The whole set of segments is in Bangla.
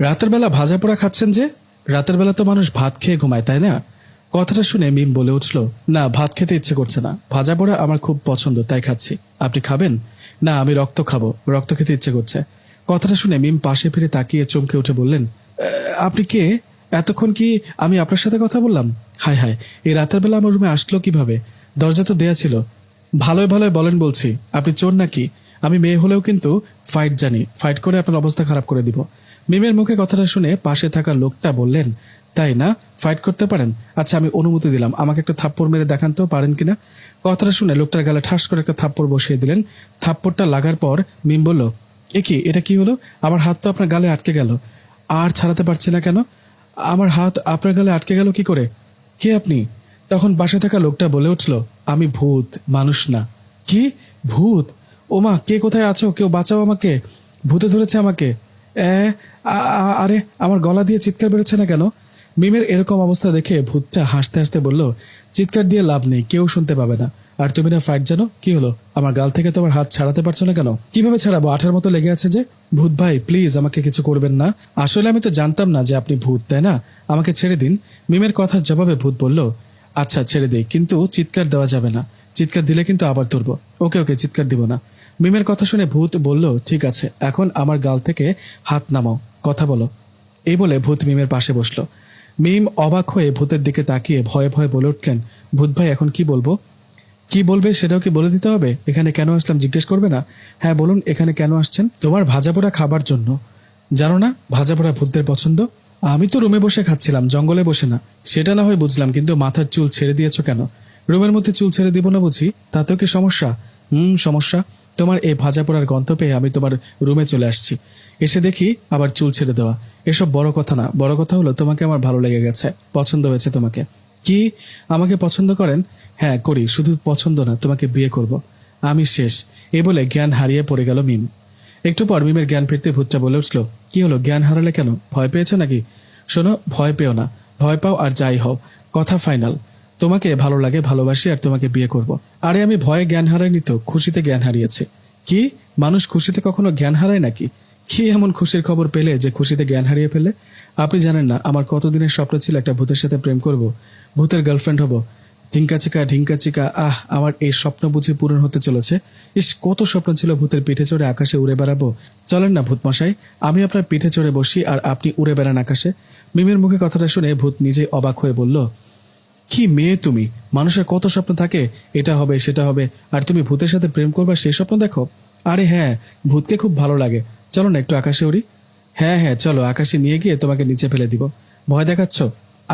রাতের বেলা ভাজা পোড়া খাচ্ছেন যে? রাতের বেলা তো মানুষ ভাত খেয়ে ঘুমায়, তাই না? কথাটা শুনে মিম বলে উঠল, না, ভাত খেতে ইচ্ছে করছে না, ভাজা পোড়া আমার খুব পছন্দ, তাই খাচ্ছি। আপনি খাবেন? না, আমি রক্ত খাবো, রক্ত খেতে ইচ্ছে করছে। কথাটা শুনে মিম পাশে ফিরে তাকিয়ে চমকে উঠে বললেন, আপনি কে? এতক্ষণ কি আমি আপনার সাথে কথা বললাম? হায় হায়, এই রাতের বেলা আমার রুমে আসলো কিভাবে? দরজা তো দেয়া ছিল। ভালোই ভালোই বলেন বলছি, আপনি চোর নাকি? আমি মেয়ে হলেও কিন্তু ফাইট জানি, ফাইট করে আপনার অবস্থা খারাপ করে দিব। মিমের মুখে কথাটা শুনে পাশে থাকা লোকটা বললেন, তাই না, ফাইট করতে পারেন? আচ্ছা, আমি অনুমতি দিলাম, আমাকে একটা থাপ্পড় মেরে দেখান তো, পারেন কিনা। কথাটা শুনে লোকটার গালে ঠাস করে একটা থাপ্পড় বসিয়ে দিলেন। থাপ্পড়টা লাগার পর মিম বলল, এ কি, এটা কি হলো? আমার হাত তো আপনার গালে আটকে গেল, আর ছাড়াতে পারছি না কেন? আমার হাত আপনার গালে আটকে গেল কি করে? কে আপনি? তখন পাশে থাকা লোকটা বলে উঠল, আমি ভূত, মানুষ না। কি? ভূত? ওমা, কে কোথায় আছো? কেউ বাঁচাও আমাকে, ভূতে ধরেছে আমাকে। এ আরে, আমার গলা দিয়ে চিৎকার বেরোচ্ছে না কেন? মিমের এরকম অবস্থা দেখে ভূতটা হাসতে হাসতে বলল, চিৎকার দিয়ে লাভ নেই, কেউ শুনতে পাবে না। আর তুমি না ফাইট জানো, কি হলো? আমার গাল থেকে তোমার হাত ছাড়াতে পারছো না কেন? কিভাবে ছাড়াবো? আঠার মতো লেগে আছে যে। ভূত ভাই, প্লিজ আমাকে কিছু করবেন না। আসলে আমি তো জানতাম না যে আপনি ভূত, তাই না? আমাকে ছেড়ে দিন। মিমের কথার জবাবে ভূত বলল, আচ্ছা ছেড়ে দিই, কিন্তু চিৎকার দেওয়া যাবে না। চিৎকার দিলে কিন্তু আবার ধরবো। ওকে ওকে, চিৎকার দিব না। মিমের কথা শুনে ভূত বলল, ঠিক আছে, এখন আমার গাল থেকে হাত নামাও, কথা বলো। এই বলে ভূত মিমের পাশে বসলো। মিম অবাক হয়ে ভূতের দিকে তাকিয়ে ভয়ে ভয়ে বলে উঠলেন, ভূত ভাই, এখন কি বলবো? কি বলবে সেটাও কি বলে দিতে হবে? এখানে কেন আসলাম জিজ্ঞেস করবে না? হ্যাঁ বলুন, এখানে কেন আসছেন? তোমার ভাজাপোড়া খাবার জন্য। জানো না ভাজাপোড়া ভূতদের পছন্দ? আমি তো রুমে বসে খাচ্ছিলাম, জঙ্গলে বসে না। সেটা না হয় বুঝলাম, কিন্তু মাথার চুল ছেড়ে দিয়েছো কেন? রুমের মধ্যে চুল ছেড়ে দিব না বুঝি? তাতেও কি সমস্যা? সমস্যা। তোমার এই ভাজাপোড়ার গন্ধ পেয়ে আমি তোমার রুমে চলে আসছি, এসে দেখি আবার চুল ছেড়ে দেওয়া। এসব বড় কথা না, বড় কথা হলো তোমাকে আমার ভালো লেগে গেছে, পছন্দ হয়েছে তোমাকে। কি? আমাকে পছন্দ করেন? হ্যাঁ করি, শুধু পছন্দ না, তোমাকে বিয়ে করব। আমি শেষ। এ বলে জ্ঞান হারিয়ে পড়ে গেল মিম। একটু পর মিমের জ্ঞান ফিরতে ভূতটা বলে উঠল, কি হলো, জ্ঞান হারালে কেন? ভয় পেয়েছো নাকি? শোনো, ভয় পেও না, ভয় পাও আর যাই হও, কথা ফাইনাল। তোমাকে ভালো লাগে, ভালোবাসি, আর তোমাকে বিয়ে করব। আরে আমি ভয়ে জ্ঞান হারাইনি তো, খুশিতে জ্ঞান হারিয়েছে। কি? মানুষ খুশিতে কখনো জ্ঞান হারায় নাকি? কি এমন খুশির খবর পেলে যে খুশিতে জ্ঞান হারিয়ে ফেলে? আপনি জানেন না আমার কতদিনের স্বপ্ন ছিল একটা ভূতের সাথে প্রেম করব, ভূতের গার্লফ্রেন্ড হব। ঢিঙ্কা চিকা, আমার এই স্বপ্ন বুঝি পূরণ হতে চলেছে। ইস, কত স্বপ্ন ছিল ভূতের পিঠে চড়ে আকাশে উড়ে বেড়াবো। চলেন না ভূত মশাই, আমি আপনার পিঠে চড়ে বসি আর আপনি উড়ে বেড়ান আকাশে। মিমের মুখে কথাটা শুনে ভূত নিজেই অবাক হয়ে বলল, কি মেয়ে তুমি! মানুষের কত স্বপ্ন থাকে, এটা হবে সেটা হবে, আর তুমি ভূতের সাথে প্রেম করবার সেই স্বপ্ন দেখো? আরে হ্যাঁ, ভূতকে খুব ভালো লাগে। চলো না একটু আকাশে উড়ি। হ্যাঁ হ্যাঁ চলো, আকাশে নিয়ে গিয়ে তোমাকে নিচে ফেলে দিব। ভয় দেখাচ্ছ?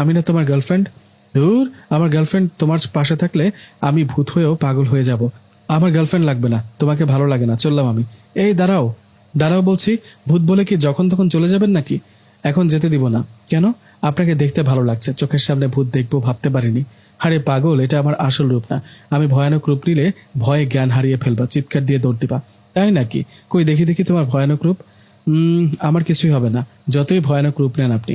আমি না তোমার গার্লফ্রেন্ড? দূর, আমার গার্লফ্রেন্ড তোমার পাশে থাকলে আমি ভূত হয়েও পাগল হয়ে যাব। আমার গার্লফ্রেন্ড লাগবে না, তোমাকে ভালো লাগে না, চললাম আমি। এই দাঁড়াও, দাঁড়াও বলছি। ভূত বলে কি যখন তখন চলে যাবেন নাকি? এখন যেতে দিব না। কেন? আপনাকে দেখতে ভালো লাগছে, চোখের সামনে ভূত দেখবো ভাবতে পারিনি। আরে পাগল, এটা আমার আসল রূপ না। আমি ভয়ানক রূপ নিলে ভয়ে জ্ঞান হারিয়ে ফেলবা, চিৎকার দিয়ে দৌড় দিবা। তাই নাকি? কই দেখি দেখি তোমার ভয়ানক রূপ। আমার কিছুই হবে না, যতই ভয়ানক রূপ নেন আপনি।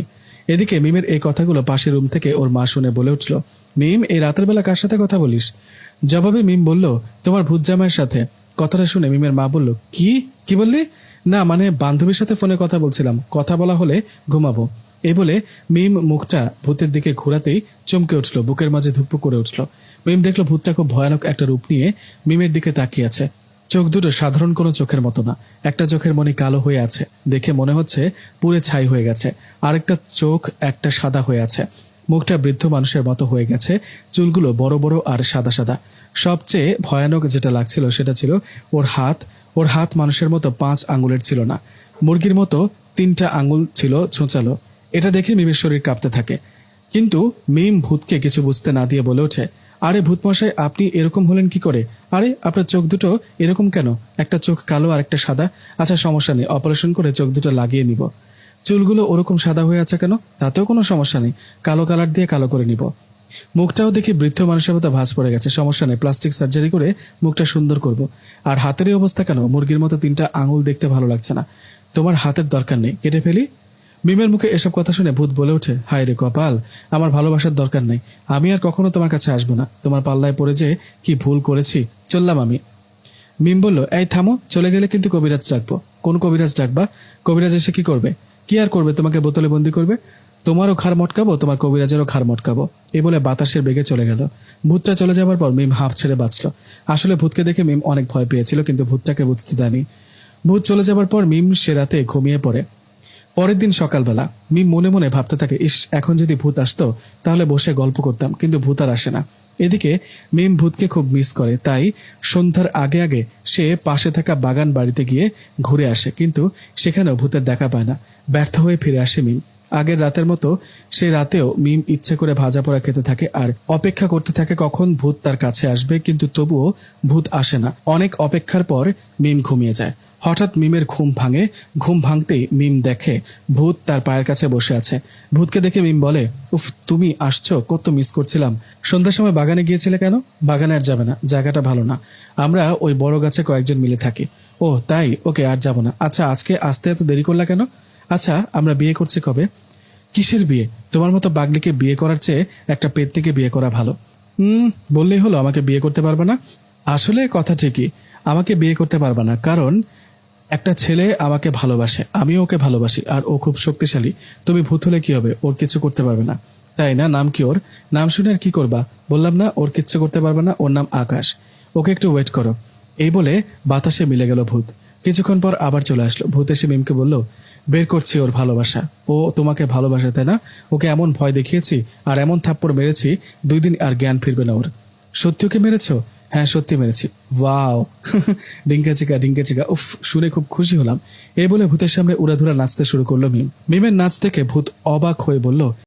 এদিকে মিমের এই কথাগুলো পাশের রুম থেকে ওর মা শুনে বলে উঠল, মিম, এই রাতের বেলা কার সাথে কথা বলিস? জবাবে মিম বলল, তোমার ভূত জামাইয়ের সাথে। কথাটা শুনে মিমের মা বলল, কি কি বললি? না মানে বান্ধবীর সাথে ফোনে কথা বলছিলাম, কথা বলা হলে ঘুমাবো। এই বলে মিম মুখটা ভূতের দিকে ঘোরাতেই চমকে উঠল, বুকের মাঝে ধুকপুক করে উঠল। মিম দেখলো ভূতটা খুব ভয়ানক একটা রূপ নিয়ে মিমের দিকে তাকিয়ে আছে। চোখ দুটো সাধারণ কোনো চোখের মতো না, একটা চোখের মনি কালো হয়ে আছে, দেখে মনে হচ্ছে পুরে ছাই হয়ে গেছে। আরেকটা চোখ একটা সাদা হয়ে আছে। মুখটা বৃদ্ধ মানুষের মতো হয়ে গেছে, চুলগুলো বড় বড় আর সাদা সাদা। সবচেয়ে ভয়ানক যেটা লাগছিল সেটা ছিল ওর হাত। ওর হাত মানুষের মতো 5 আঙ্গুলের ছিল না, মুরগির মতো 3টা আঙ্গুল ছিল ছোঁচালো। এটা দেখে মিমের শরীর কাঁপতে থাকে, কিন্তু মিম ভূতকে কিছু বুঝতে না দিয়ে বলে ওঠে, আরে ভূতমশাই, আপনি এরকম হলেন কি করে? আরে আপনার চোখ দুটো এরকম কেন? একটা চোখ কালো আর একটা সাদা। আচ্ছা সমস্যা নেই, অপারেশন করে চোখ দুটো লাগিয়ে নিব। চুলগুলো ওরকম সাদা হয়ে আছে কেন? তাতেও কোনো সমস্যা নেই, কালো কালার দিয়ে কালো করে নিব। মুখটাও দেখি বৃদ্ধ মানুষের মতো ভাঁজ পড়ে গেছে, সমস্যা নেই, প্লাস্টিক সার্জারি করে মুখটা সুন্দর করব। আর হাতের এই অবস্থা কেন? মুরগির মতো 3টা আঙুল দেখতে ভালো লাগছে না। তোমার হাতের দরকার নেই, কেটে ফেলি। মিমের মুখে এসব কথা শুনে ভূত বলে ওঠে, হায় রে কপাল, আমার ভালোবাসার দরকার নেই, আমি আর কখনো তোমার কাছে আসবো না। তোমার পাল্লায় পড়ে যে কি ভুল করেছি, চললাম আমি। মিম বলল, এই থামো, চলে গেলে কিন্তু কবিরাজ ডাকবো। কোন কবিরাজ ডাকবা? কবিরাজ এসে কি করবে? কি আর করবে, তোমাকে বোতলে বন্দি করবে। তোমারও ঘাড় মটকাবো, তোমার কবিরাজেরও ঘাড় মটকাবো। এই বলে বাতাসের বেগে চলে গেল। ভূতটা চলে যাবার পর মিম হাঁপ ছেড়ে বাঁচল। আসলে ভূতকে দেখে মিম অনেক ভয় পেয়েছিল, কিন্তু ভূতটাকে বুঝতে দেয়নি। ভূত চলে যাবার পর মিম সে রাতে ঘুমিয়ে পড়ে। পরের দিন সকালবেলা মিম মনে মনে ভাবতে থাকে, ইস, এখন যদি ভূত আসতো তাহলে বসে গল্প করতাম, কিন্তু ভূত আর আসে না। এদিকে মিম ভূতকে খুব মিস করে, তাই সন্ধ্যার আগে আগে সে পাশে থাকা বাগান বাড়িতে গিয়ে ঘুরে আসে, কিন্তু সেখানেও ভূতের দেখা পায় না। ব্যর্থ হয়ে ফিরে আসে মিম। আগের রাতের মতো সে রাতেও মিম ইচ্ছে করে ভাজা পোড়া খেতে থাকে আর অপেক্ষা করতে থাকে কখন ভূত তার কাছে আসবে, কিন্তু তবুও ভূত আসে না। অনেক অপেক্ষার পর মিম ঘুমিয়ে যায়। হঠাৎ মিমের ঘুম ভাঙে। ঘুম ভাঙতেই মিম দেখে ভূত তার পায়ের কাছে বসে আছে। ভূতকে দেখে মিম বলে, উফ, তুমি আসছো, কত মিস করছিলাম। সন্ধ্যার সময় বাগানে গিয়েছিলে কেন? বাগানে আর যাবে না, জায়গাটা ভালো না। আমরা ওই বড় গাছে কয়েকজন মিলে থাকি। ও তাই, ওকে, আর যাব না। আচ্ছা, আজকে আসতে এত দেরি করলা কেন? আচ্ছা, আমরা বিয়ে করছি কবে? কিসের বিয়ে? তোমার মতো বাগলিকে বিয়ে করার চেয়ে একটা পেত্নিকে বিয়ে করা ভালো। বললেই হলো আমাকে বিয়ে করতে পারবে না? আসলে কথা ঠিকই, আমাকে বিয়ে করতে পারবে না, কারণ একটা ছেলে আমাকে ভালোবাসে, আমিও ওকে ভালোবাসি, আর ও খুব শক্তিশালী। তুমি ভূত হলে কি হবে? ওর কিছু করতে পারবে না, তাই না? নাম কি ওর? নাম শুনে আর কি করবা? বললাম না ওর কিচ্ছু করতে পারবে না, ওর নাম আকাশ। ওকে একটু ওয়েট করো। এই বলে বাতাসে মিলে গেল ভূত। কিছুক্ষণ পর আবার চলে আসলো। ভূত এসে মিমকে বলল, বের করছি ওর ভালোবাসা। ও তোমাকে ভালোবাসে, তাই না? ওকে এমন ভয় দেখিয়েছি আর এমন থাপ্পড় মেরেছি, 2 দিন আর জ্ঞান ফিরবে না ওর। সত্যি ওকে মেরেছো? হ্যাঁ, সত্যি মেরেছি। ওয়াও! ডিঙ্কা চিকা ডিঙ্কা চিকা, উফ, শুনে খুব খুশি হলাম। এই বলে ভূতের সামনে উড়াধুরা নাচতে শুরু করলো মিম। মিমের নাচ দেখে ভূত অবাক হয়ে বলল,